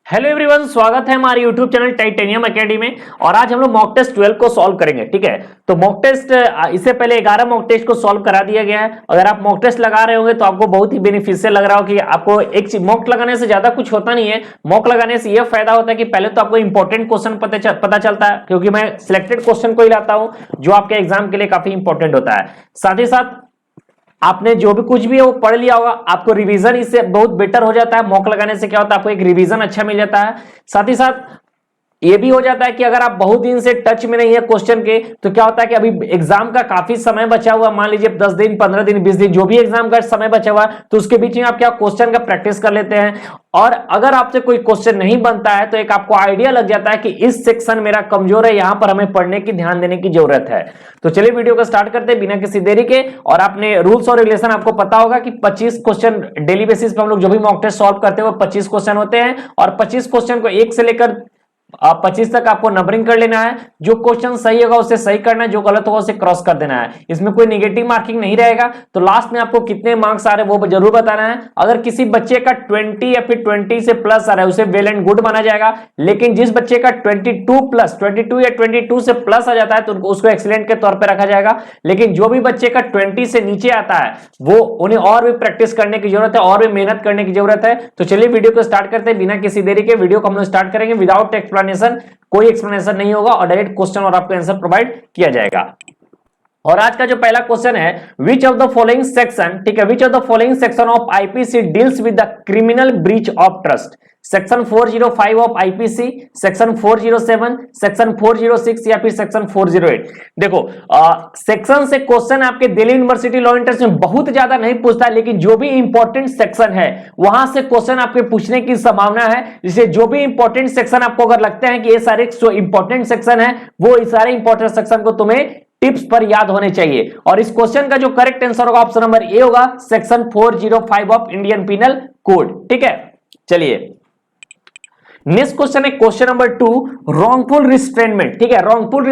Hello everyone, स्वागत है हमारे यूट्यूब चैनल टाइटेनियम एकेडमी में। और आज हम लोग मॉक टेस्ट 12 को सॉल्व करेंगे। ठीक है, तो मॉक टेस्ट इससे पहले 11 मॉक टेस्ट को सॉल्व करा दिया गया है। अगर आप मॉक टेस्ट लगा रहे होंगे तो आपको बहुत ही बेनिफिशियल लग रहा हो कि आपको एक चीज मॉक लगाने से ज्यादा कुछ होता नहीं है। मॉक लगाने से यह फायदा होता है कि पहले तो आपको इंपॉर्टेंट क्वेश्चन पता चलता है, क्योंकि मैं सिलेक्टेड क्वेश्चन को ही लाता हूं जो आपके एग्जाम के लिए काफी इंपॉर्टेंट होता है। साथ ही साथ आपने जो भी कुछ भी है वो पढ़ लिया होगा, आपको रिवीजन इससे बहुत बेटर हो जाता है। मॉक लगाने से क्या होता है, आपको एक रिवीजन अच्छा मिल जाता है। साथ ही साथ ये भी हो जाता है कि अगर आप बहुत दिन से टच में नहीं है क्वेश्चन के, तो क्या होता है कि अभी एग्जाम का काफी समय बचा हुआ, मान लीजिए 10 दिन 15 दिन 20 दिन जो भी एग्जाम का समय बचा हुआ, तो उसके बीच में आप क्या क्वेश्चन का प्रैक्टिस कर लेते हैं। और अगर आपसे कोई क्वेश्चन नहीं बनता है तो एक आपको आइडिया लग जाता है कि इस सेक्शन मेरा कमजोर है, यहां पर हमें पढ़ने की ध्यान देने की जरूरत है। तो चलिए वीडियो को स्टार्ट करते हैं बिना किसी देरी के। और आपने रूल्स और रेगुलेशन आपको पता होगा कि 25 क्वेश्चन डेली बेसिस पर हम लोग जो भी मॉक टेस्ट सॉल्व करते हैं वो 25 क्वेश्चन होते हैं। और 25 क्वेश्चन को 1 से लेकर 25 तक आपको नंबरिंग कर लेना है। जो क्वेश्चन सही होगा उसे सही करना है, जो गलत होगा उसे क्रॉस कर देना है। इसमें कोई नेगेटिव मार्किंग नहीं रहेगा। तो लास्ट में आपको कितने मार्क्स आ रहे हैं वो जरूर बताना है। अगर किसी बच्चे का 20 या फिर 20 से प्लस आ रहा है उसे वेल एंड गुड माना जाएगा, लेकिन जिस बच्चे का 22 या 22 से प्लस आ जाता है तो उसको एक्सीलेंट के तौर पर रखा जाएगा। लेकिन जो भी बच्चे का 20 से नीचे आता है वो उन्हें और भी प्रैक्टिस करने की जरूरत है और भी मेहनत करने की जरूरत है। तो चलिए वीडियो को स्टार्ट करते हैं बिना किसी देरी के। वीडियो को हम लोग स्टार्ट करेंगे विदाउट एक्सप्लेनेशन, कोई एक्सप्लेनेशन नहीं होगा और डायरेक्ट क्वेश्चन और आपको आंसर प्रोवाइड किया जाएगा। और आज का जो पहला क्वेश्चन है, which of the following section, ठीक है, which of the following section of IPC deals with the criminal breach of trust? Section 405 of IPC, section 407, section 406 या फिर सेक्शन 408? देखो सेक्शन से क्वेश्चन आपके Delhi university law and trust में बहुत ज्यादा नहीं पूछता है, लेकिन जो भी इंपॉर्टेंट सेक्शन है वहां से क्वेश्चन आपके पूछने की संभावना है। जिसे जो भी इंपॉर्टेंट सेक्शन आपको अगर लगता है कि ये सारे इंपॉर्टेंट सेक्शन है, वो इस सारे इंपॉर्टेंट सेक्शन को तुम्हें टिप्स पर याद होने चाहिए। और इस क्वेश्चन का जो करेक्ट आंसर होगा ऑप्शन नंबर ए होगा, section 405 of Indian penal code. ठीक है, चलिए नेक्स्ट क्वेश्चन है क्वेश्चन नंबर 2, रॉन्गफुल रिस्ट्रेनमेंट। ठीक है, wrongful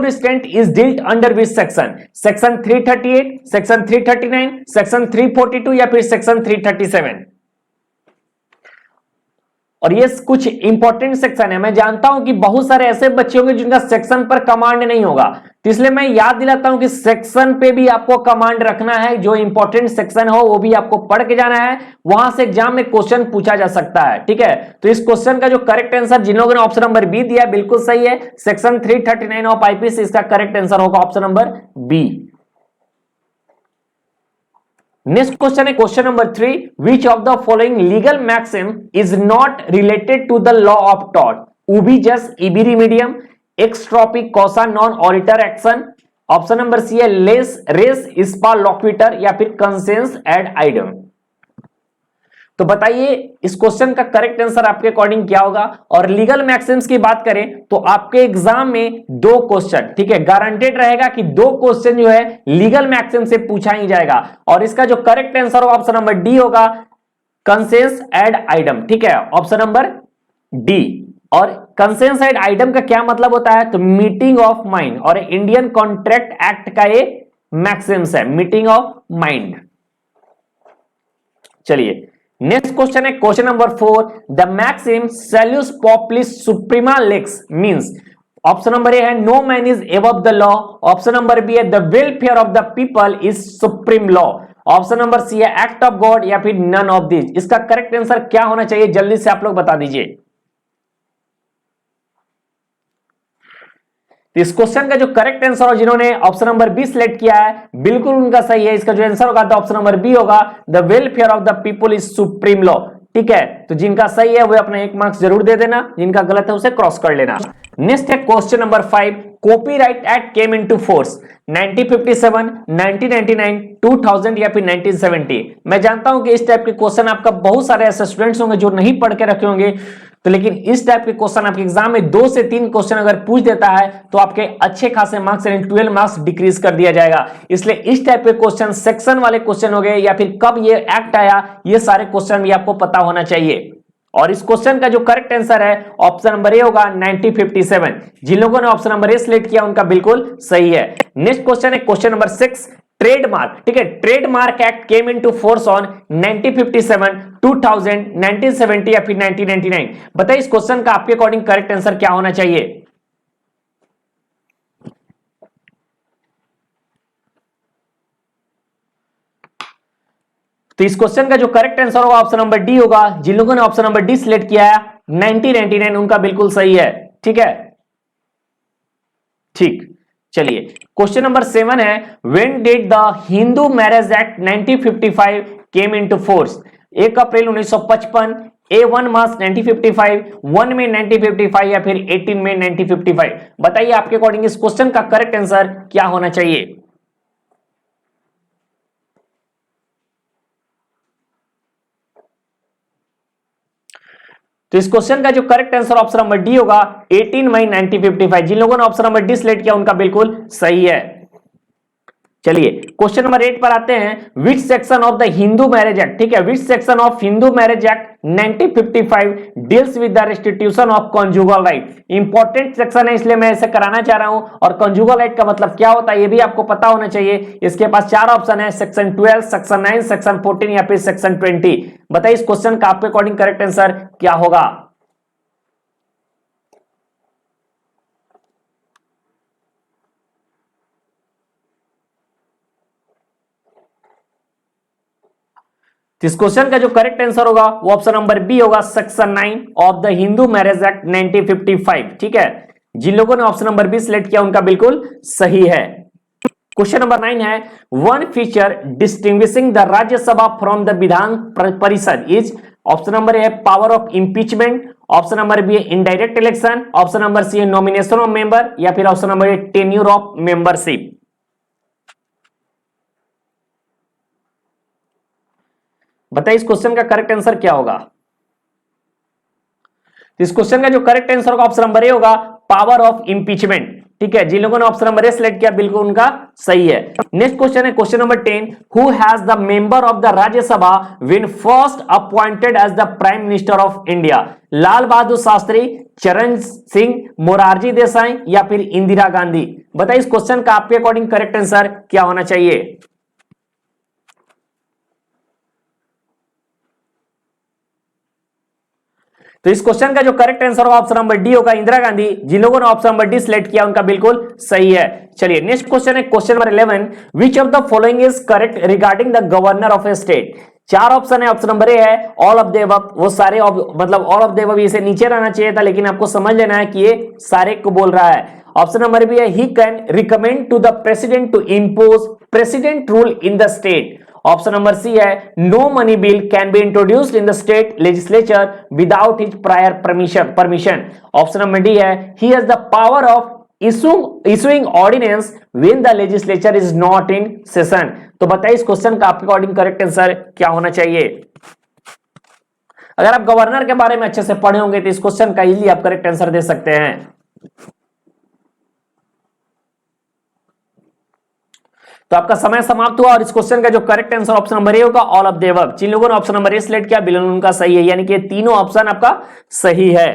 restraint is dealt under which section? Section 338, section 339, section 342 या फिर सेक्शन 337? और ये कुछ इंपॉर्टेंट सेक्शन है। मैं जानता हूं कि बहुत सारे ऐसे बच्चे होंगे जिनका सेक्शन पर कमांड नहीं होगा, तो इसलिए मैं याद दिलाता हूं कि सेक्शन पे भी आपको कमांड रखना है। जो इंपॉर्टेंट सेक्शन हो वो भी आपको पढ़ के जाना है, वहां से एग्जाम में क्वेश्चन पूछा जा सकता है। ठीक है, तो इस क्वेश्चन का जो करेक्ट आंसर जिन लोगों ने ऑप्शन नंबर बी दिया बिल्कुल सही है, सेक्शन 339 ऑफ आईपीसी इसका करेक्ट आंसर होगा option number B. Next question है question number 3, which of the following legal maxim is not related to the law of tort? Ubi jus ibi remedium, ex turpi causa non oritur action? Option number C है लेस race इस्पा लॉक्विटर या फिर conscience ad idem? तो बताइए इस question का correct answer आपके according क्या होगा? और लीगल मैक्सिम्स की बात करें तो आपके एग्जाम में 2 क्वेश्चन, ठीक है, गारंटेड रहेगा कि 2 क्वेश्चन जो है लीगल मैक्सिम से पूछा ही जाएगा। और इसका जो करेक्ट आंसर होगा ऑप्शन नंबर डी होगा, कंसेंस एड आइडम। ठीक है, ऑप्शन नंबर डी। और कंसेंस एड आइडम का क्या मतलब होता है? तो मीटिंग ऑफ माइंड, और इंडियन कॉन्ट्रैक्ट एक्ट का ये मैक्सिम्स है, मीटिंग ऑफ माइंड। चलिए नेक्स्ट क्वेश्चन है question number 4, the maxim salus populi suprema lex means? Option number A है no man is above the law, option number B है the welfare of the people is supreme law, option number C है act of God या फिर none of this? इसका correct answer क्या होना चाहिए जल्दी से आप लोग बता दीजिए। तो इस क्वेश्चन का जो करेक्ट आंसर हो जिन्होंने ऑप्शन नंबर बी सिलेक्ट किया है बिल्कुल उनका सही है। इसका जो आंसर होगा तो ऑप्शन नंबर बी होगा, the welfare of the people is supreme law. ठीक है, तो जिनका सही है वो अपना 1 मार्क्स जरूर दे देना, जिनका गलत है उसे क्रॉस कर लेना। नेक्स्ट है question number 5, copyright act came into force 1957, 1999, 2000 या फिर 1970? मैं जानता हूं कि इस टाइप के क्वेश्चन आपका बहुत सारे ऐसे स्टूडेंट्स होंगे जो नहीं पढ़ के रखे होंगे, तो लेकिन इस टाइप के क्वेश्चन आपके एग्जाम में 2 से 3 क्वेश्चन अगर पूछ देता है तो आपके अच्छे खासे मार्क्स यानी 12 मार्क्स डिक्रीज कर दिया जाएगा। इसलिए इस टाइप के क्वेश्चन सेक्शन वाले क्वेश्चन हो गए या फिर कब ये एक्ट आया, ये सारे क्वेश्चन भी आपको पता होना चाहिए। और इस क्वेश्चन का जो करेक्ट आंसर है ऑप्शन नंबर ए होगा 1957। जिन लोगों ने ऑप्शन नंबर ए सिलेक्ट किया उनका बिल्कुल सही है। नेक्स्ट क्वेश्चन है क्वेश्चन नंबर 6, ट्रेडमार्क, ठीक है, trademark act came into force on 1957, 2000, 1970 या फिर 1999। बताइए इस क्वेश्चन का आपके अकॉर्डिंग करेक्ट आंसर क्या होना चाहिए। तो इस क्वेश्चन का जो करेक्ट आंसर होगा ऑप्शन नंबर डी होगा। जिन लोगों ने ऑप्शन नंबर डी सिलेक्ट किया है 1999 उनका बिल्कुल सही है। ठीक है, ठीक, चलिए क्वेश्चन नंबर 7 है, when did the Hindu marriage act 1955 came into force. 1 April 1955, A1 मार्च 1955, 1 मई 1955 या फिर 18 मई 1955। बताइए आपके अकॉर्डिंग इस क्वेश्चन का करेक्ट आंसर क्या होना चाहिए। तो इस क्वेश्चन का जो correct answer option number D होगा 18 मई 1955। जिन लोगों ने ऑप्शन नंबर डी सिलेक्ट किया उनका बिल्कुल सही है। चलिए क्वेश्चन नंबर 8 पर आते हैं, which section of the Hindu marriage act, ठीक है, which section of Hindu marriage act 1955 deals with the restitution of conjugal right. Important section है इसलिए मैं इसे कराना चाह रहा हूं। और कॉन्जुगल राइट का मतलब क्या होता है ये भी आपको पता होना चाहिए। इसके पास 4 ऑप्शन है, सेक्शन 12, सेक्शन 9, सेक्शन 14 या फिर सेक्शन 20। बताइए इस क्वेश्चन का आपके अकॉर्डिंग करेक्ट आंसर क्या होगा। इस क्वेश्चन का जो करेक्ट आंसर होगा वो ऑप्शन नंबर बी होगा, section 9 of the Hindu marriage act 1955। ठीक है, जिन लोगों ने ऑप्शन नंबर बी सिलेक्ट किया उनका बिल्कुल सही है। क्वेश्चन नंबर 9 है, one feature distinguishing the Rajya Sabha from the Vidhan Parishad is. Option number A है power of impeachment, option number B है indirect election, option number C है नॉमिनेशन ऑफ मेंबर या फिर option number A tenure of membership. बताइए इस question का correct answer क्या होगा। इस क्वेश्चन का जो करेक्ट आंसर होगा ऑप्शन नंबर ए होगा, पावर ऑफ इंपीचमेंट। ठीक है, जिन लोगों ने ऑप्शन नंबर ए सिलेक्ट किया बिल्कुल उनका सही है। नेक्स्ट क्वेश्चन है question number 10, who has the member of the Rajya Sabha when first appointed as the prime minister of India. Lal Bahadur Shastri, Charan Singh, Morarji Desai या फिर इंदिरा गांधी। बताइए इस क्वेश्चन का आपके अकॉर्डिंग करेक्ट आंसर क्या होना चाहिए। तो इस क्वेश्चन का जो करेक्ट आंसर होगा ऑप्शन नंबर डी होगा, इंदिरा गांधी। जिन लोगों ने ऑप्शन नंबर डी सिलेक्ट किया उनका बिल्कुल सही है। चलिए नेक्स्ट क्वेश्चन है question number 11, which of the following is correct regarding the governor of A state. 4 option है, ऑप्शन नंबर ए है ऑल ऑफ द अबव। वो सारे मतलब ऑल ऑफ द अबव, इसे नीचे रहना चाहिए था लेकिन आपको समझ लेना है कि ये सारे को बोल रहा है। ऑप्शन नंबर बी है he can recommend to the president to impose president rule in the state. Option number C है no money bill can be introduced in the state legislature without his prior permission. Option number D है he has the power of issuing ordinance when the legislature is not in session। तो बताइए इस question का आपके according correct answer क्या होना चाहिए। अगर आप गवर्नर के बारे में अच्छे से पढ़े होंगे तो इस क्वेश्चन का इजीली आप करेक्ट आंसर दे सकते हैं। तो आपका समय समाप्त हुआ और इस क्वेश्चन का जो correct answer option number A होगा ऑल ऑफ द अबव। जिन लोगों ने ऑप्शन नंबर ए सिलेक्ट किया बिल्कुल उनका सही है, यानी कि तीनों ऑप्शन आपका सही है।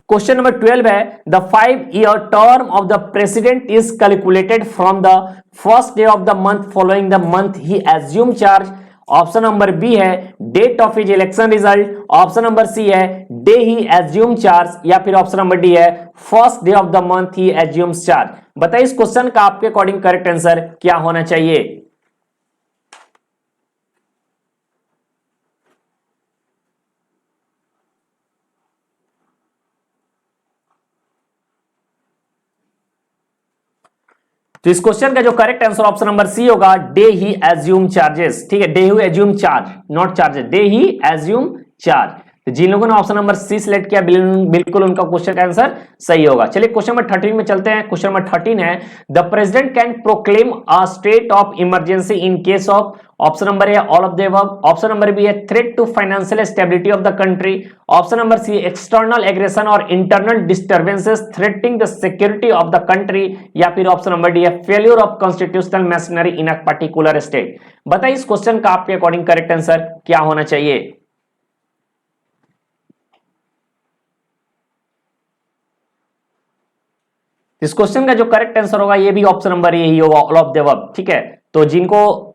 क्वेश्चन नंबर 12 है, the 5-year term of the president is calculated from the first day of the month following the month he assume charge. Option number B है date of his election result, option number C है day he assume charge या फिर option number D है first day of the month he assumes charge. बताइए इस question का आपके according correct answer क्या होना चाहिए। तो इस क्वेश्चन का जो correct answer option number C होगा डे ही एज्यूम चार्जेस। ठीक है, day he assume charge not charges, day he assume charge. तो जिन लोगों ने ऑप्शन नंबर सी सिलेक्ट किया बिल्कुल उनका क्वेश्चन का आंसर सही होगा। चलिए क्वेश्चन नंबर 13 में चलते हैं। क्वेश्चन नंबर 13 है, the president can proclaim a state of emergency in case of. Option number A all of the above, option number B है threat to financial stability of the country, option number C external aggression और internal disturbances threatening the security of the country या फिर option number D है failure of constitutional machinery in a particular state. बताइए इस question का आपके according correct answer क्या होना चाहिए। इस क्वेश्चन का जो करेक्ट आंसर होगा ये भी ऑप्शन नंबर यही होगा, ऑल ऑफ द अबव। ठीक है, तो जिनको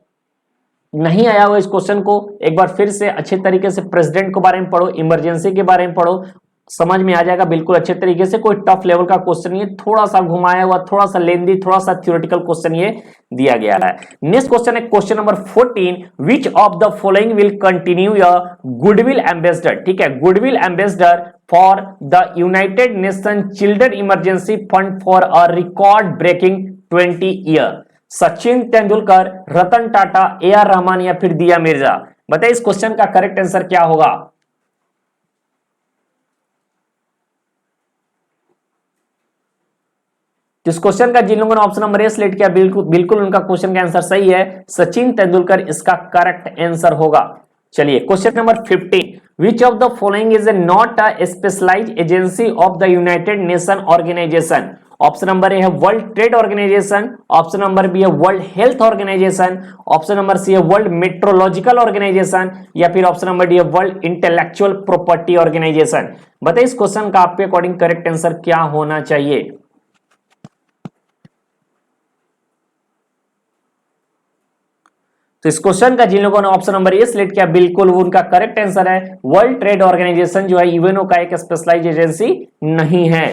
नहीं आया हुआ इस क्वेश्चन को एक बार फिर से अच्छे तरीके से प्रेसिडेंट के बारे में पढ़ो, इमरजेंसी के बारे में पढ़ो, समझ में आ जाएगा बिल्कुल अच्छे तरीके से। कोई टफ लेवल का क्वेश्चन नहीं है, थोड़ा सा घुमाया हुआ, थोड़ा सा लेंदी, थोड़ा सा थ्योरेटिकल क्वेश्चन ये दिया गया है। नेक्स्ट क्वेश्चन है question number 14, which of the following will continue your goodwill ambassador. ठीक है, goodwill ambassador for the United Nation children emergency fund for a record breaking 20 year. Sachin Tendulkar, Ratan Tata, AR Rahman या फिर दिया मिर्जा। बताइए इस क्वेश्चन का करेक्ट आंसर क्या होगा। तो इस क्वेश्चन का जिन लोगों ने ऑप्शन नंबर ए सिलेक्ट किया बिल्कुल उनका क्वेश्चन का आंसर सही है, सचिन तेंदुलकर इसका करेक्ट आंसर होगा। चलिए question number 15, which of the following is not a specialised agency of the United Nation Organisation. Option number A है World Trade Organisation, option number B है World Health Organisation, option number C है World Meteorological Organisation या फिर option number D है World Intellectual Property Organisation. बताइए इस question का आपके अकॉर्डिंग करेक्ट आंसर क्या होना चाहिए। तो इस क्वेश्चन का जिन लोगों ने ऑप्शन नंबर ए सिलेक्ट किया बिल्कुल वो उनका करेक्ट आंसर है। वर्ल्ड ट्रेड ऑर्गेनाइजेशन जो है यूएनओ का एक स्पेशलाइज्ड एजेंसी नहीं है।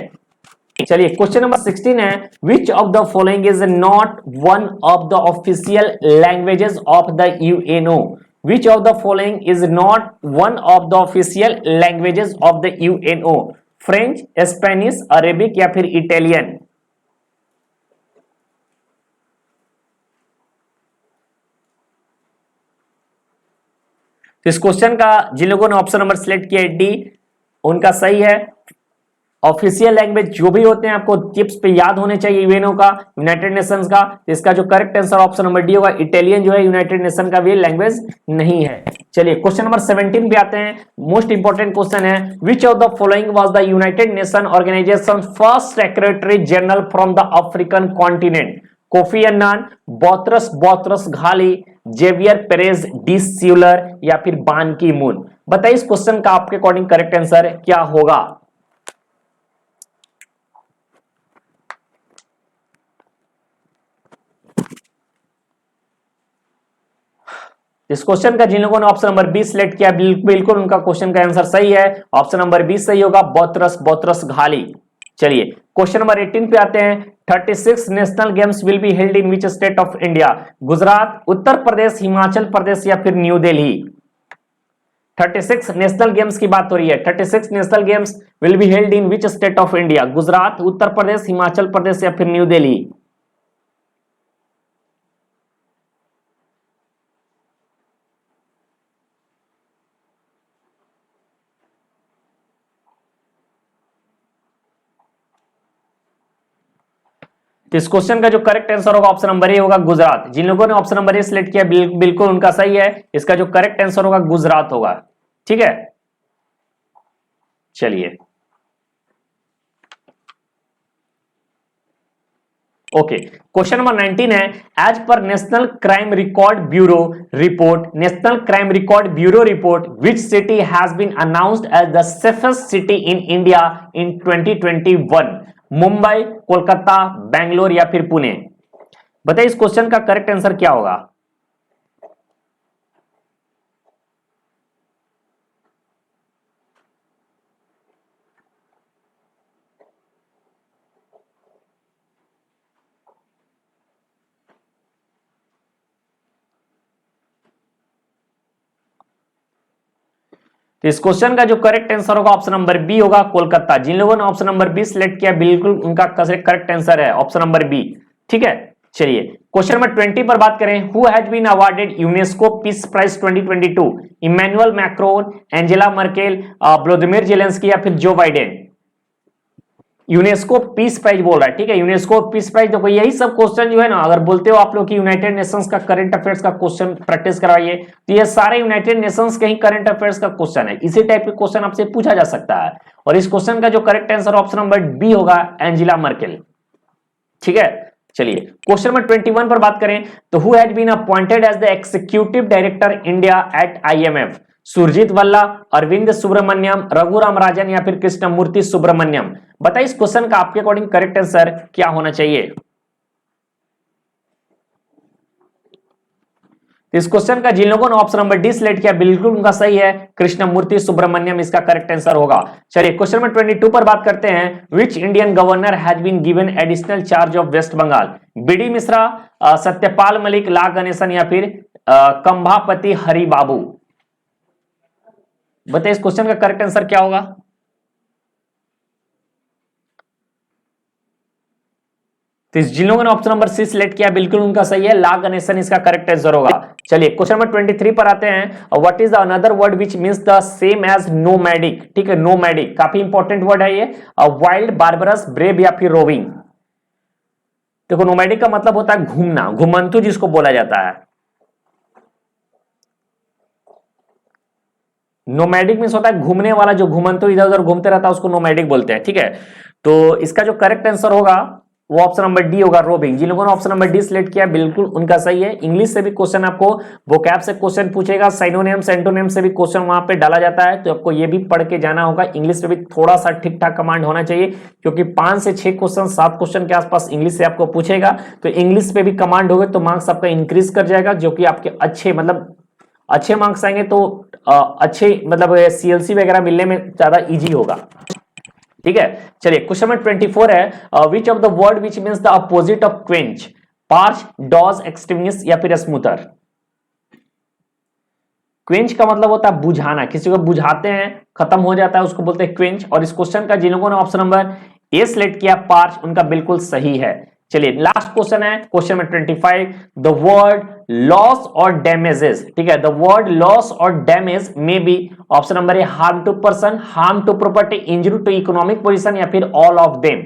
चलिए क्वेश्चन नंबर 16 है, which of the following is not one of the official languages of the UNO. Which of the following is not one of the official languages of the UNO. French, Spanish, Arabic या फिर Italian. तो इस question का जिन लोगों ने option number select किया D उनका सही है। ऑफिशियल लैंग्वेज जो भी होते हैं आपको टिप्स पे याद होने चाहिए यूएनओ का, यूनाइटेड नेशंस का। इसका जो correct answer option number D होगा। इटालियन जो है यूनाइटेड नेशन का भी लैंग्वेज नहीं है। चलिए क्वेश्चन नंबर 17 पे आते हैं, मोस्ट इंपोर्टेंट क्वेश्चन है, which of the following was the United Nation Organisation first secretary general from the African continent. Kofi Annan, Boutros Boutros Ghali, Javier Perez de Cuellar या फिर बान की मून। बताइए इस क्वेश्चन का आपके अकॉर्डिंग करेक्ट आंसर क्या होगा। इस क्वेश्चन का जिन लोगों ने ऑप्शन नंबर बी सिलेक्ट किया बिल्कुल उनका क्वेश्चन का आंसर सही है। ऑप्शन नंबर बी सही होगा, बोतरस बोतरस घाली। चलिए क्वेश्चन नंबर 18 पे आते हैं, 36 national games will be held in which state of India. Gujarat, Uttar Pradesh, Himachal Pradesh या फिर न्यू दिल्ली। 36 नेशनल गेम्स की बात हो रही है। 36 national games will be held in which state of India. Gujarat, Uttar Pradesh, Himachal Pradesh या फिर न्यू दिल्ली। तो इस क्वेश्चन का जो करेक्ट आंसर होगा ऑप्शन नंबर ए होगा, गुजरात। जिन लोगों ने ऑप्शन नंबर ए सिलेक्ट किया बिल्कुल उनका सही है। इसका जो करेक्ट आंसर होगा गुजरात होगा। ठीक है, चलिए ओके क्वेश्चन नंबर 19 है, as per National Crime Record Bureau report, National Crime Record Bureau report, which city has been announced as the safest city in India in 2021। Mumbai, Kolkata, Bangalore या फिर पुणे। बताइए इस क्वेश्चन का करेक्ट आंसर क्या होगा। तो इस क्वेश्चन का जो करेक्ट आंसर होगा ऑप्शन नंबर बी होगा, कोलकाता। जिन लोगों ने ऑप्शन नंबर बी सिलेक्ट किया बिल्कुल उनका करेक्ट आंसर है ऑप्शन नंबर बी। ठीक है, चलिए क्वेश्चन नंबर 20 पर बात करें, who has been awarded UNESCO peace prize 2022। Emmanuel Macron, Angela Merkel, Vladimir Zelensky या फिर Joe Biden. UNESCO peace prize बोल रहा है। ठीक है, यूनेस्को पीस प्राइज। देखो यही सब क्वेश्चन जो है ना, अगर बोलते हो आप लोग कि यूनाइटेड नेशंस का करंट अफेयर्स का क्वेश्चन प्रैक्टिस करवाइए, तो ये सारे यूनाइटेड नेशंस के ही करंट अफेयर्स का क्वेश्चन है। इसी टाइप के क्वेश्चन आपसे पूछा जा सकता है। और इस क्वेश्चन का जो correct answer option number B होगा, एंजेला मर्केल। ठीक है, चलिए क्वेश्चन नंबर 21 पर बात करें, तो who has been appointed as the executive director India at IMF। Surjit Bhalla, Arvind Subramaniam, Raghuram Rajan या फिर कृष्णमूर्ति सुब्रमण्यम। बताइए इस क्वेश्चन का आपके अकॉर्डिंग करेक्ट आंसर क्या होना चाहिए। इस क्वेश्चन का जिन लोगों ने ऑप्शन नंबर डी सिलेक्ट किया बिल्कुल उनका सही है, कृष्णमूर्ति सुब्रमण्यम इसका करेक्ट आंसर होगा। चलिए क्वेश्चन नंबर 22 पर बात करते हैं। Which Indian governor has been given additional charge of West Bengal? BD Mishra, Satyapal Malik, La Ganesan या फिर कंभापति हरि बाबू। बताइए इस क्वेश्चन का करेक्ट आंसर क्या होगा। तो जिन लोगों ने ऑप्शन नंबर सी सिलेक्ट किया बिल्कुल उनका सही है, ला गणेशन इसका करेक्ट आंसर होगा। चलिए क्वेश्चन नंबर 23 पर आते हैं। What is the another word which means the same as nomadic? ठीक है, नोमैडिक काफी इंपॉर्टेंट वर्ड है ये। वाइल्ड, बार्बरस, ब्रेव या फिर रोविंग। देखो नोमैडिक का मतलब होता है घूमना, घुमंतु जिसको बोला जाता है। नोमैडिक मींस होता है घूमने वाला, जो घुमंतु इधर उधर घूमते रहता है उसको नोमैडिक बोलते हैं। ठीक है, तो इसका जो करेक्ट आंसर होगा वो ऑप्शन नंबर डी होगा, रोविंग। जिन लोगों ने ऑप्शन नंबर डी सिलेक्ट किया बिल्कुल उनका सही है। इंग्लिश से भी क्वेश्चन आपको वोकैब से क्वेश्चन पूछेगा, साइनोनिम सेंटोनिम से भी क्वेश्चन वहां पे डाला जाता है, तो आपको ये भी पढ़ के जाना होगा। इंग्लिश में भी थोड़ा सा ठीक ठाक कमांड होना चाहिए, क्योंकि 5 से 6 क्वेश्चन 7 क्वेश्चन के आसपास इंग्लिश से आपको पूछेगा, तो इंग्लिश पे भी कमांड होगा तो मार्क्स आपका इंक्रीज कर जाएगा, जो कि आपके अच्छे मार्क्स आएंगे तो अच्छे सीएलसी वगैरह मिलने में ज्यादा इजी होगा। ठीक है, चलिए क्वेश्चन नंबर 24 है। Which of the word which means the opposite of quench? Parch, dodge, extinguish या फिर स्मूथर। क्वेंच का मतलब होता है बुझाना, किसी को बुझाते हैं खत्म हो जाता है उसको बोलते हैं क्वेंच। और इस क्वेश्चन का जिन लोगों ने ऑप्शन नंबर ए सिलेक्ट किया पार्च उनका बिल्कुल सही है। चलिए लास्ट क्वेश्चन है, question number 25। The word loss और डैमेजेस, ठीक है, द वर्ड लॉस और damage may be option number A harm to person, harm to property, injury to economic position या फिर ऑल ऑफ देम।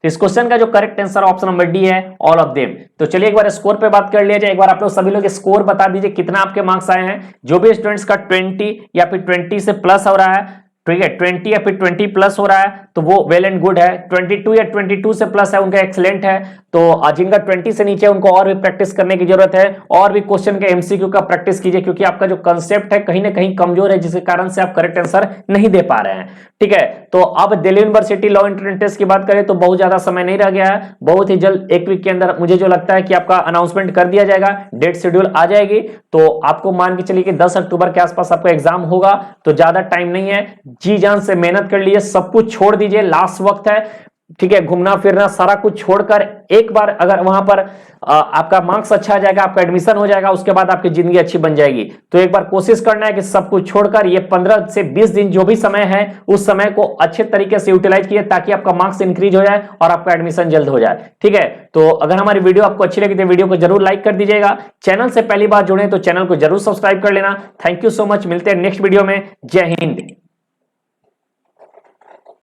इस क्वेश्चन का जो correct answer option number D है, ऑल ऑफ देम। तो चलिए एक बार स्कोर पे बात कर लिया जाए। एक बार आप लोग सभी लोग स्कोर बता दीजिए कितना आपके मार्क्स आए हैं। जो भी स्टूडेंट्स का 20 या फिर 20 से प्लस हो रहा है, ठीक है, 20 या फिर 20 प्लस हो रहा है तो वो वेल एंड गुड है। 22 या 22 से प्लस है उनका एक्सीलेंट है। तो जिनका 20 से नीचे उनको और भी प्रैक्टिस करने की जरूरत है, और भी क्वेश्चन के एमसीक्यू का प्रैक्टिस कीजिए, क्योंकि आपका जो कंसेप्ट है कहीं ना कहीं कमजोर है, जिसके कारण से आप करेक्ट आंसर नहीं दे पा रहे हैं। ठीक है, तो अब Delhi university law entrance test की बात करें तो बहुत ज्यादा समय नहीं रह गया है, बहुत ही जल्द एक वीक के अंदर मुझे जो लगता है कि आपका अनाउंसमेंट कर दिया जाएगा, डेट शेड्यूल आ जाएगी। तो आपको मान के चलिए कि 10 अक्टूबर के आसपास आपका एग्जाम होगा, तो ज्यादा टाइम नहीं है, जी जान से मेहनत कर लीजिए, सब कुछ छोड़ दीजिए, लास्ट वक्त है। ठीक है, घूमना फिरना सारा कुछ छोड़कर एक बार अगर वहां पर आपका मार्क्स अच्छा आ जाएगा, आपका एडमिशन हो जाएगा, उसके बाद आपकी जिंदगी अच्छी बन जाएगी। तो एक बार कोशिश करना है कि सब कुछ छोड़कर ये 15 से 20 दिन जो भी समय है उस समय को अच्छे तरीके से यूटिलाइज कीजिए, ताकि आपका मार्क्स इंक्रीज हो जाए और आपका एडमिशन जल्द हो जाए। ठीक है, तो अगर हमारी वीडियो आपको अच्छी लगी तो वीडियो को जरूर लाइक कर दीजिएगा। चैनल से पहली बार जुड़े तो चैनल को जरूर सब्सक्राइब कर लेना। थैंक यू सो मच, मिलते हैं नेक्स्ट वीडियो में। जय हिंद।